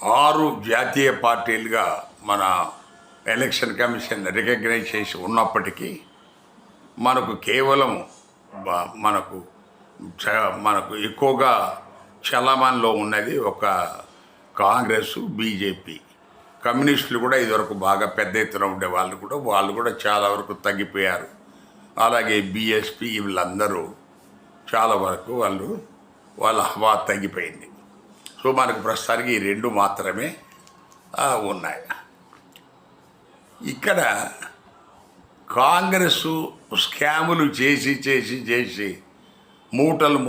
6 జాతీయ పార్టీలుగా మన election commission recognise చేసి ఉన్నప్పటికీ మనకు కేవలం మనకు మనకు ఎక్కువగా చలామణిలో ఉన్నది ఒక కాంగ్రెస్, బీజేపీ. కమ్యూనిస్టులు కూడా ఇదివరకు బాగా పెద్ద ఎత్తున ఉండే వాళ్ళు కూడా చాలా వరకు తగ్గిపోయారు. అలాగే బీఎస్పీ వీళ్ళందరూ చాలా వరకు వాళ్ళ హవా తగ్గిపోయింది. సో మనకు ప్రస్తుతానికి ఈ 2 మాత్రమే ఉన్నాయి. ఇక్కడ కాంగ్రెస్ స్కాములు చేసి మూటలు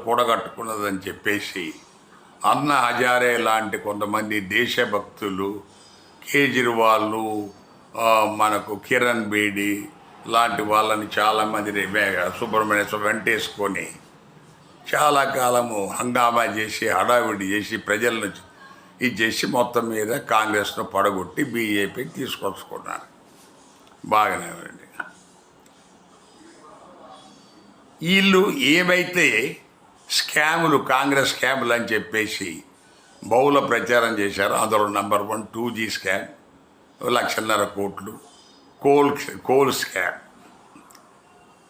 కూడగట్టుకున్నదని చెప్పేసి అన్నా హజారే లాంటి కొంతమంది దేశభక్తులు, కేజ్రీవాల్, మనకు కిరణ్ బేడి లాంటి వాళ్ళని చాలామందిని సుబ్రహ్మణ్య వెంటేసుకొని చాలా కాలము హంగామా చేసి హడావిడి చేసి ప్రజలను ఇది చేసి మొత్తం మీద కాంగ్రెస్ను పడగొట్టి బీజేపీకి తీసుకొచ్చుకున్నారు. బాగానే ఉంది. వీళ్ళు ఏవైతే స్కాములు, కాంగ్రెస్ స్కాములు అని చెప్పేసి బహుళ ప్రచారం చేశారో అందులో నెంబర్ 1 2G స్కామ్, 1,50,000 కోట్లు, కోల్ స్కామ్.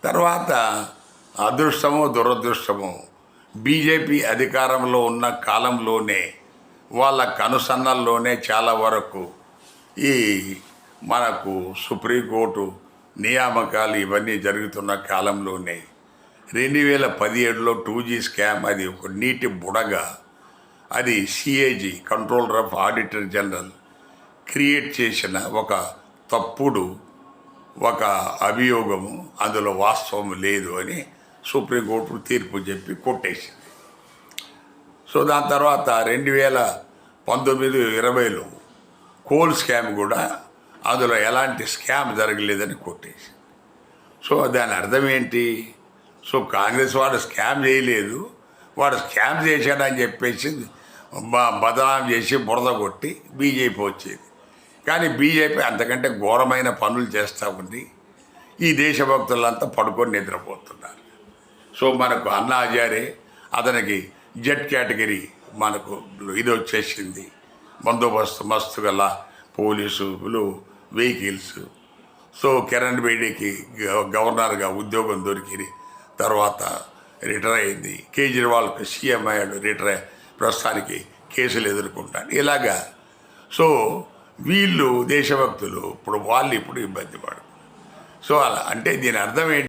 తర్వాత అదృష్టమో దురదృష్టమో బీజేపీ అధికారంలో ఉన్న కాలంలోనే వాళ్ళ కనుసన్నల్లోనే చాలా వరకు ఈ మనకు సుప్రీంకోర్టు నియామకాలు ఇవన్నీ జరుగుతున్న కాలంలోనే 2017లో 2G స్కామ్, అది ఒక నీటి బుడగ, అది CAG controller of auditor general create చేసిన ఒక తప్పుడు ఒక అభియోగము, అందులో వాస్తవం లేదు అని సుప్రీంకోర్టు తీర్పు చెప్పి కొట్టేసింది. సో దాని తర్వాత 2019-20లో కోల్ స్కామ్ కూడా అందులో ఎలాంటి స్కామ్ జరగలేదని కొట్టేసింది. సో దాని అర్థం ఏంటి? సో కాంగ్రెస్ వాడు స్కామ్ చేయలేదు, వాడు స్కామ్ చేశాడని చెప్పేసి బదనాం చేసి బురద కొట్టి బీజేపీ వచ్చేది. కానీ బీజేపీ అంతకంటే ఘోరమైన పనులు చేస్తూ ఉంది. ఈ దేశభక్తులంతా పడుకొని నిద్రపోతున్నారు. సో మనకు అన్నా హజారే, అతనికి జెడ్ కేటగిరీ మనకు ఇది వచ్చేసింది, బందోబస్తు మస్తు గల పోలీసులు, వెహికల్స్. సో కిరణ్ బేడీకి గవర్నర్గా ఉద్యోగం దొరికి తర్వాత రిటైర్ అయింది. కేజ్రీవాల్కి సీఎం అయ్యాడు, రిటైర్ ప్రస్తుతానికి కేసులు ఎదుర్కొంటాడు. ఇలాగా సో వీళ్ళు దేశభక్తులు ఇప్పుడు ఇబ్బంది పడు. సో అలా అంటే దీని అర్థం ఏంటి?